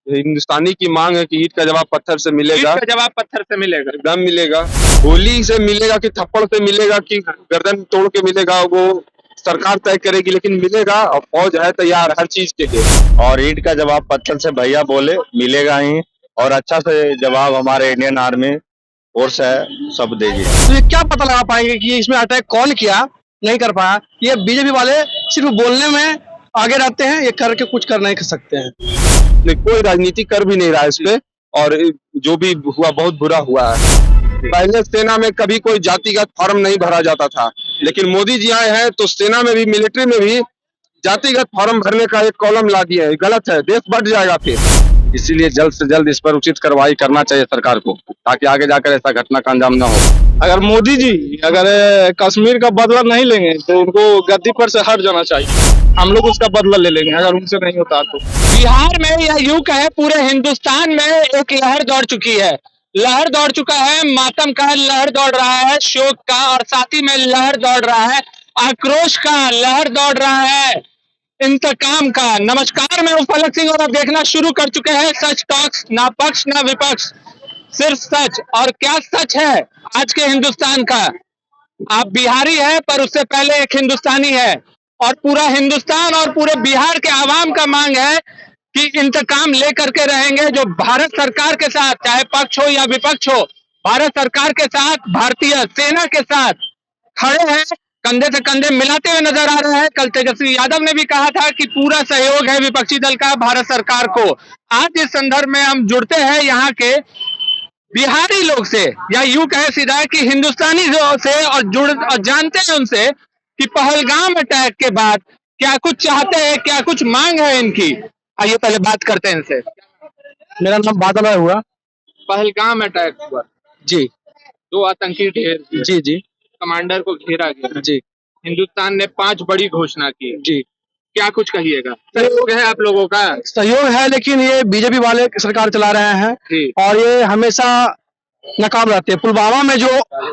हिंदुस्तानी की मांग है कि ईंट का जवाब पत्थर से मिलेगा। ईंट का जवाब पत्थर से मिलेगा। एकदम मिलेगा। गोली से मिलेगा कि थप्पड़ से मिलेगा कि गर्दन तोड़ के मिलेगा, वो सरकार तय करेगी, लेकिन मिलेगा। और फौज है तैयार हर चीज के लिए। और ईंट का जवाब पत्थर से भैया बोले मिलेगा ही, और अच्छा से जवाब हमारे इंडियन आर्मी फोर्स है सब देगी। तो ये क्या पता लगा पाएंगे कि इसमें अटैक कौन किया, नहीं कर पाया? ये बीजेपी वाले सिर्फ बोलने में आगे रहते हैं, ये करके कुछ कर नहीं सकते हैं। कोई राजनीति कर भी नहीं रहा इस पे, और जो भी हुआ बहुत बुरा हुआ है। पहले सेना में कभी कोई जातिगत फॉर्म नहीं भरा जाता था, लेकिन मोदी जी आए हैं तो सेना में भी, मिलिट्री में भी जातिगत फॉर्म भरने का एक कॉलम ला दिया है। गलत है, देश बढ़ जाएगा फिर। इसीलिए जल्द से जल्द इस पर उचित कार्रवाई करना चाहिए सरकार को, ताकि आगे जाकर ऐसा घटना का अंजाम न हो। अगर मोदी जी कश्मीर का बदला नहीं लेंगे तो उनको गद्दी पर से हट जाना चाहिए। हम लोग उसका बदला ले लेंगे अगर उनसे नहीं होता तो। बिहार में या यूं कहे पूरे हिंदुस्तान में एक लहर दौड़ चुकी है। लहर दौड़ चुका है, मातम का लहर दौड़ रहा है, शोक का, और साथ ही में लहर दौड़ रहा है आक्रोश का, लहर दौड़ रहा है इंतकाम का। नमस्कार, मैं हूं फलक सिंह और आप देखना शुरू कर चुके हैं सच टॉक्स। ना पक्ष ना विपक्ष, सिर्फ सच। और क्या सच है आज के हिंदुस्तान का? आप बिहारी है पर उससे पहले एक हिंदुस्तानी है, और पूरा हिंदुस्तान और पूरे बिहार के आवाम का मांग है कि इंतकाम लेकर के रहेंगे जो भारत सरकार के साथ, चाहे पक्ष हो या विपक्ष हो, भारत सरकार के साथ, भारतीय सेना के साथ खड़े हैं, कंधे से कंधे मिलाते हुए नजर आ रहे हैं। कल तेजस्वी यादव ने भी कहा था कि पूरा सहयोग है विपक्षी दल का भारत सरकार को। आज इस संदर्भ में हम जुड़ते हैं यहाँ के बिहारी लोग से, या यूं कहे सीधा कि हिंदुस्तानी से, और जानते हैं उनसे कि पहलगाम अटैक के बाद क्या कुछ चाहते हैं, क्या कुछ मांग है इनकी। आइए पहले बात करते हैं इनसे। मेरा नाम बादल हुआ। पहलगाम अटैक हुआ जी 2 आतंकी ढेर, जी जी कमांडर को घेरा गया जी हिंदुस्तान ने 5 बड़ी घोषणा की जी। क्या कुछ कहिएगा? सहयोग है आप लोगों का? सहयोग है, लेकिन ये बीजेपी वाले सरकार चला रहे हैं जी। और ये हमेशा नाकाम रहते हैं। पुलवामा में जो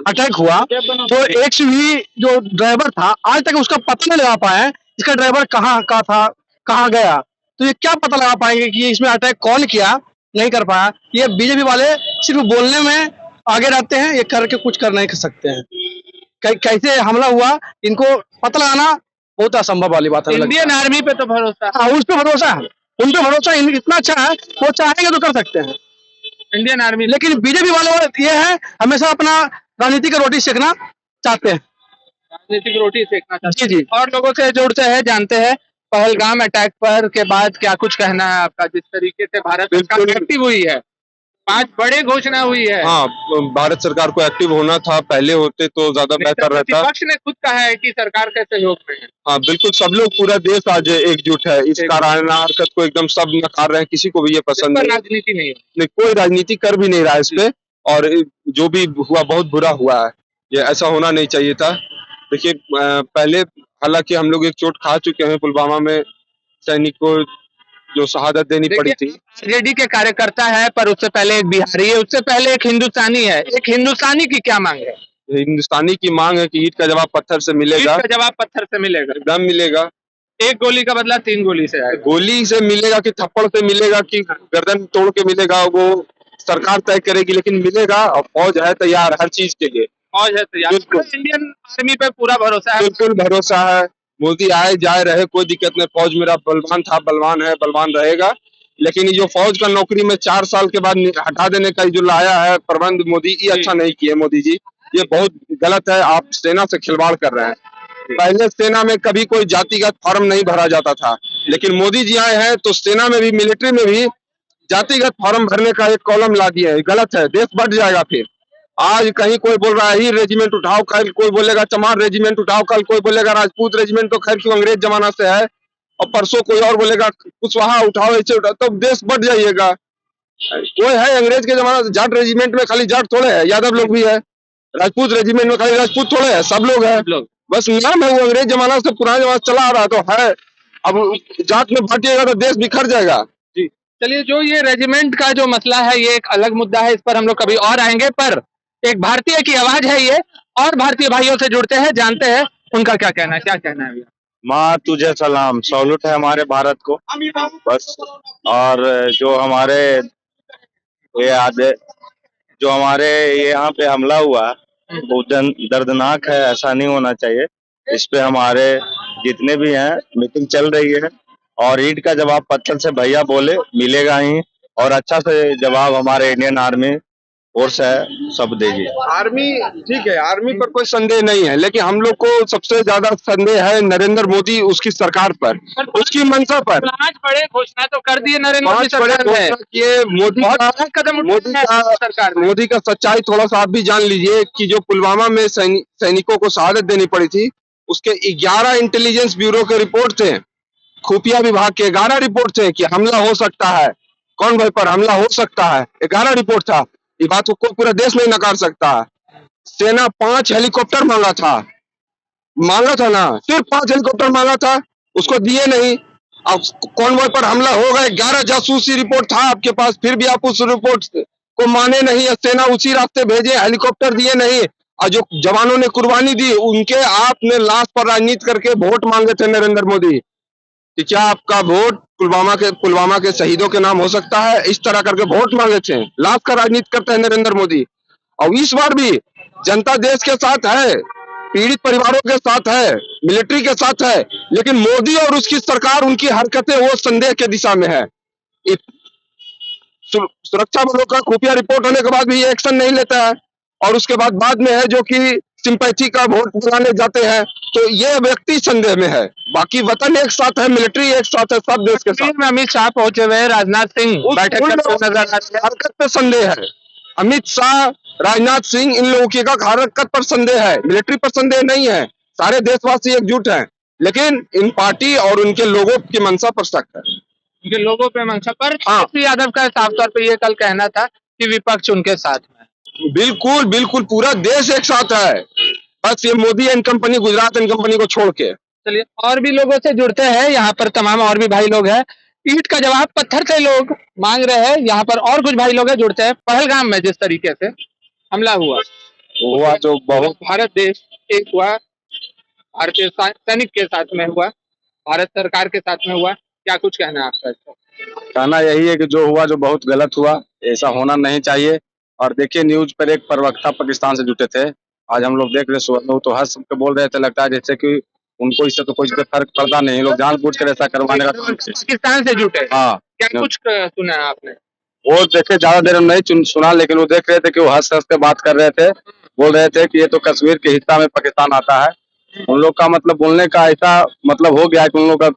अटैक हुआ तो एक भी जो ड्राइवर था आज तक उसका पता नहीं लगा पाए इसका ड्राइवर कहाँ का था, कहाँ गया। तो ये क्या पता लगा पाएंगे कि इसमें अटैक कौन किया, नहीं कर पाया? ये बीजेपी वाले सिर्फ बोलने में आगे रहते हैं, ये करके कुछ कर नहीं सकते हैं। कैसे हमला हुआ इनको पता लगाना बहुत असंभव वाली बात है। इंडियन आर्मी पे तो भरोसा, हाँ, उस पे भरोसा है, उन पे भरोसा इतना अच्छा है, वो चाहेंगे तो कर सकते हैं इंडियन आर्मी। लेकिन बीजेपी वाले ये है हमेशा अपना राजनीति का रोटी सेकना चाहते हैं। राजनीतिक रोटी सेकना चाहते जी जी। और लोगों से जुड़ते हैं, जानते हैं पहलगाम अटैक पर के बाद क्या कुछ कहना है आपका? जिस तरीके से भारत सरकार एक्टिव हुई है, 5 बड़े घोषणा हुई है। हाँ, भारत सरकार को एक्टिव होना था, पहले होते तो ज्यादा बेहतर रहता। विपक्ष ने खुद कहा है कि सरकार के सहयोग में है। हाँ बिल्कुल, सब लोग, पूरा देश आज एकजुट है। इस काराना हरकत को एकदम सब नकार रहे हैं, किसी को भी ये पसंद नहीं। राजनीति नहीं, कोई राजनीति कर भी नहीं रहा इस पे, और जो भी हुआ बहुत बुरा हुआ है। ये ऐसा होना नहीं चाहिए था। देखिए, पहले हालांकि हम लोग एक चोट खा चुके हैं पुलवामा में, सैनिक को जो शहादत देनी पड़ी थी। आरजेडी के कार्यकर्ता है, पर उससे पहले एक बिहारी है, उससे पहले एक हिंदुस्तानी है। एक हिंदुस्तानी की क्या मांग है? हिंदुस्तानी की मांग है कि ईंट का जवाब पत्थर से मिलेगा। ईंट का जवाब पत्थर से मिलेगा। एकदम मिलेगा। एक गोली का बदला 3 गोली से आएगा। गोली से मिलेगा कि थप्पड़ से मिलेगा कि गर्दन तोड़ के मिलेगा, वो सरकार तय करेगी, लेकिन मिलेगा। और फौज है तैयार हर चीज के लिए। फौज है तैयार। इंडियन आर्मी पे पूरा भरोसा है? बिल्कुल भरोसा है। मोदी आए जाए रहे, कोई दिक्कत नहीं। फौज मेरा बलवान था, बलवान है, बलवान रहेगा। लेकिन ये जो फौज का नौकरी में 4 साल के बाद हटा देने का जो लाया है प्रबंध मोदी, ये अच्छा नहीं किए मोदी जी। ये बहुत गलत है। आप सेना से खिलवाड़ कर रहे हैं। पहले सेना में कभी कोई जातिगत फॉर्म नहीं भरा जाता था, लेकिन मोदी जी आए हैं तो सेना में भी, मिलिट्री में भी जातिगत फॉर्म भरने का एक कॉलम ला दिया है। गलत है, देश बढ़ जाएगा फिर। आज कहीं कोई बोल रहा है ही रेजिमेंट उठाओ, कल कोई बोलेगा चमार रेजिमेंट उठाओ, कल कोई बोलेगा राजपूत रेजिमेंट, तो खैर क्यों अंग्रेज जमाना से है, और परसों कोई और बोलेगा कुशवाहा उठाओ, ऐसे उठाओ, तो देश बढ़ जाइएगा। कोई है अंग्रेज के जमाना से, जाट रेजिमेंट में खाली जाट थोड़े है, यादव लोग भी है। राजपूत रेजिमेंट में खाली राजपूत थोड़े है, सब लोग है। बस नाम है, वो अंग्रेज जमाना से, पुराने जमाना से चला आ रहा तो है। अब जाट में बांटिएगा तो देश बिखर जाएगा। जी चलिए, जो ये रेजिमेंट का जो मसला है ये एक अलग मुद्दा है, इस पर हम लोग कभी और आएंगे। पर एक भारतीय की आवाज है ये, और भारतीय भाइयों से जुड़ते हैं, जानते हैं उनका क्या कहना है। क्या कहना है भैया? माँ तुझे सलाम, सॉल्यूट है हमारे भारत को बस। और जो हमारे ये आदे जो हमारे ये यहाँ पे हमला हुआ वो दर्दनाक है, ऐसा नहीं होना चाहिए। इस पे हमारे जितने भी हैं मीटिंग चल रही है और ईंट का जवाब पत्थर से भैया बोले मिलेगा ही, और अच्छा से जवाब हमारे इंडियन आर्मी फोर्स है सब देगी। आर्मी ठीक है, आर्मी पर कोई संदेह नहीं है, लेकिन हम लोग को सबसे ज्यादा संदेह है नरेंद्र मोदी, उसकी सरकार पर, उसकी मंशा पर। 5 बड़े घोषणा तो कर दिए नरेंद्र मोदी 5 बड़े सरकार ने। घोषणा किए मोदी बहुत का। बड़ा कदम उठाया है सरकार ने। मोदी का सच्चाई थोड़ा सा आप भी जान लीजिए कि जो पुलवामा में सैनिकों को शहादत देनी पड़ी थी, उसके 11 इंटेलिजेंस ब्यूरो के रिपोर्ट थे, खुफिया विभाग के 11 रिपोर्ट थे कि हमला हो सकता है, कौन भाई पर हमला हो सकता है, 11 रिपोर्ट था। ये बात को पूरा देश नहीं नकार सकता है। सेना 5 हेलीकॉप्टर मांगा था ना, सिर्फ 5 हेलीकॉप्टर मांगा था, उसको दिए नहीं। अब कॉन्वॉय पर हमला हो गए, 11 जासूसी रिपोर्ट था आपके पास, फिर भी आप उस रिपोर्ट को माने नहीं। सेना उसी रास्ते भेजे, हेलीकॉप्टर दिए नहीं, और जो जवानों ने कुर्बानी दी उनके आपने लाश पर राजनीति करके वोट मांगे थे नरेंद्र मोदी, कि क्या आपका वोट पुलवामा के शहीदों के नाम हो सकता है? इस तरह करके वोट मांगे थे, लाश का राजनीति करते हैं नरेंद्र मोदी। और इस बार भी जनता देश के साथ है, पीड़ित परिवारों के साथ है, मिलिट्री के साथ है, लेकिन मोदी और उसकी सरकार, उनकी हरकतें वो संदेह के दिशा में है। सुरक्षा बलों का खुफिया रिपोर्ट होने के बाद भी ये एक्शन नहीं लेता है, और उसके बाद में है जो कि सिंपैथी का वोट दिलाने जाते हैं, तो ये व्यक्ति संदेह में है। बाकी वतन एक साथ है, मिलिट्री एक साथ है, सब देश के साथ। में अमित शाह पहुंचे हुए हैं, राजनाथ सिंह बैठक करते हुए नजर आते हैं। हरकत पे संदेह है, अमित शाह, राजनाथ सिंह, इन लोगों की हरकत पर संदेह है, मिलिट्री पर संदेह नहीं है। सारे देशवासी एकजुट हैं, लेकिन इन पार्टी और उनके लोगों की मंशा पर शक है, उनके लोगों पे मंशा पर। हाँ। तेजस्वी यादव का साफ तौर पे ये कल कहना था कि विपक्ष उनके साथ में। बिल्कुल बिल्कुल पूरा देश एक साथ है, बस ये Modi and company, Gujarat and company को छोड़ के। चलिए और भी लोगों से जुड़ते हैं, यहाँ पर तमाम और भी भाई लोग हैं। ईंट का जवाब पत्थर से लोग मांग रहे हैं, यहाँ पर और कुछ भाई लोग हैं जुड़ते हैं। पहलगाम में जिस तरीके से हमला हुआ तो बहुत भारत देश एक हुआ, भारतीय सैनिक के साथ में हुआ, भारत सरकार के साथ में हुआ, क्या कुछ कहना है आपका इसका? कहना यही है कि जो हुआ जो बहुत गलत हुआ, ऐसा होना नहीं चाहिए। और देखिए न्यूज पर एक प्रवक्ता पाकिस्तान से जुटे थे, आज हम लोग देख रहे सुबह में, वो तो हंस के बोल रहे थे, लगता है जैसे कि उनको इससे तो कुछ फर्क पड़ता नहीं, लोग जानबूझ कर ऐसा करवाने का। पाकिस्तान से जुटे, हाँ, क्या कुछ सुना है आपने? वो देखे ज्यादा देर में नहीं सुना, लेकिन वो देख रहे थे कि वो हंस के बात कर रहे थे, बोल रहे थे कि ये तो कश्मीर के हिस्सा में पाकिस्तान आता है। उन लोग का मतलब बोलने का ऐसा मतलब हो गया कि उन लोग का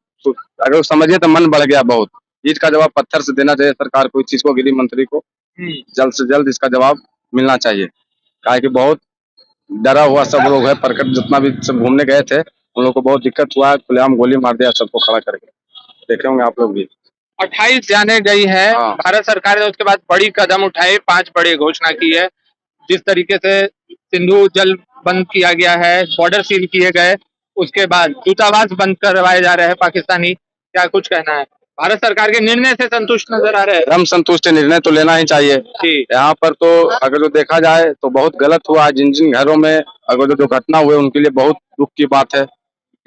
अगर समझिए तो मन बढ़ गया बहुत। ईंट का जवाब पत्थर से देना चाहिए सरकार को, इस चीज को, गृह मंत्री को जल्द से जल्द इसका जवाब मिलना चाहिए। काहे कि बहुत डरा हुआ सब लोग है, प्रकट जितना भी सब घूमने गए थे उन लोग को बहुत दिक्कत हुआ, खुलेआम गोली मार दिया सबको खड़ा करके, देखे होंगे आप लोग भी। 28 जाने गई है भारत सरकार ने, उसके बाद बड़ी कदम उठाए, 5 बड़े घोषणा की है। जिस तरीके से सिंधु जल बंद किया गया है, बॉर्डर सील किए गए, उसके बाद दूतावास बंद करवाए जा रहे हैं पाकिस्तानी, क्या कुछ कहना है? भारत सरकार के निर्णय से संतुष्ट नजर आ रहे हैं? हम संतुष्ट है, निर्णय तो लेना ही चाहिए। यहाँ पर तो अगर जो देखा जाए तो बहुत गलत हुआ, जिन जिन घरों में अगर जो घटना हुए उनके लिए बहुत दुख की बात है,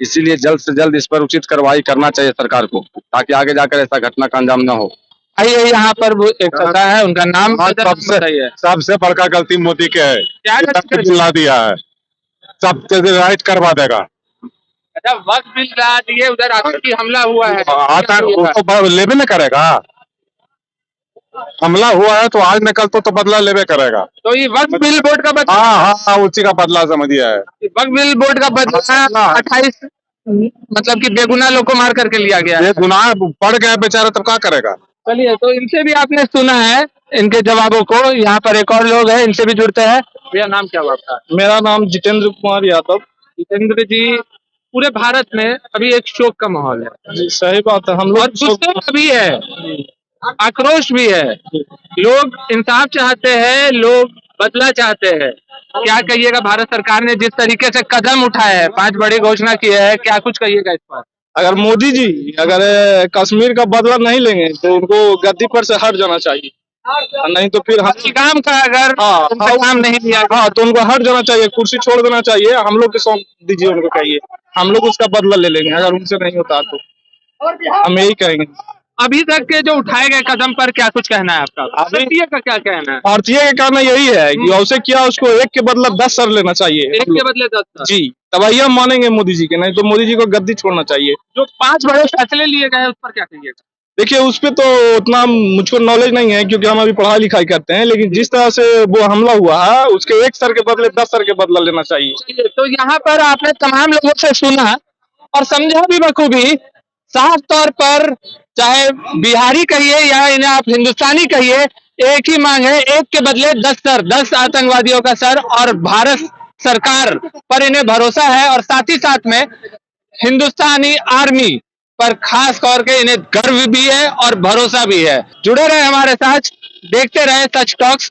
इसीलिए जल्द से जल्द इस पर उचित कार्रवाई करना चाहिए सरकार को, ताकि आगे जाकर ऐसा घटना का अंजाम न हो। आइए यहाँ पर वो एक सदा है, उनका नाम सबसे बड़का गलती मोदी के है, क्या दिला दिया है, सब राइट करवा देगा। अच्छा, वक्त बिल ला दिए, उधर आतंकी हमला हुआ है, उसको लेबे न करेगा, हमला हुआ है तो आज न कल तो बदला लेबे करेगा। तो ये वक्त बिल बोर्ड का बदला, हाँ, उसी का बदला समझिए है, वक्त बिल बोर्ड का बदला 28 मतलब कि बेगुनाह लोग को मार करके लिया गया, बेगुनाह पड़ गया बेचारा, तब क्या करेगा। चलिए, तो इनसे भी आपने सुना है इनके जवाबों को। यहाँ पर एक और लोग हैं, इनसे भी जुड़ते हैं। भैया नाम क्या हुआ आपका? मेरा नाम जितेंद्र कुमार यादव। जितेंद्र जी, पूरे भारत में अभी एक शोक का माहौल है। जी सही बात है, हम लोग गुस्सा भी है, आक्रोश भी है, लोग इंसाफ चाहते हैं, लोग बदला चाहते हैं। क्या कहिएगा, भारत सरकार ने जिस तरीके से कदम उठाए है, 5 बड़ी घोषणा की है, क्या कुछ कहिएगा इस पर? अगर मोदी जी अगर कश्मीर का बदला नहीं लेंगे तो उनको गद्दी पर से हट जाना चाहिए, नहीं तो फिर हम काम का अगर काम नहीं दिया तो उनको हट जाना चाहिए, कुर्सी छोड़ देना चाहिए, हम लोग के सौंप दीजिए उनको, कहिए हम लोग उसका बदला ले लेंगे अगर उनसे नहीं होता तो, हम यही कहेंगे। अभी तक के जो उठाए गए कदम पर क्या कुछ कहना है आपका? भारतीय का क्या कहना है? भारतीय का कहना यही है कि उसे क्या उसको एक के बदला 10 सर लेना चाहिए। एक के बदले 10 सर। जी, तभी हम मानेंगे मोदी जी के, नहीं तो मोदी जी को गद्दी छोड़ना चाहिए। जो 5 बड़े फैसले लिए गए उस पर क्या कहिएगा? देखिए उस पे तो उतना मुझको नॉलेज नहीं है क्योंकि हम अभी पढ़ाई लिखाई करते हैं, लेकिन जिस तरह से वो हमला हुआ है उसके 1 सर के बदले 10 सर के बदला लेना चाहिए। तो यहाँ पर आपने तमाम लोगों से सुना और समझा भी बखूबी। साफ तौर पर चाहे बिहारी कहिए या इन्हें आप हिंदुस्तानी कहिए, एक ही मांग है, एक के बदले 10 सर, 10 आतंकवादियों का सर। और भारत सरकार पर इन्हें भरोसा है और साथ ही साथ में हिंदुस्तानी आर्मी पर खास तौर के इन्हें गर्व भी है और भरोसा भी है। जुड़े रहे हमारे साथ, देखते रहे सच टॉक्स।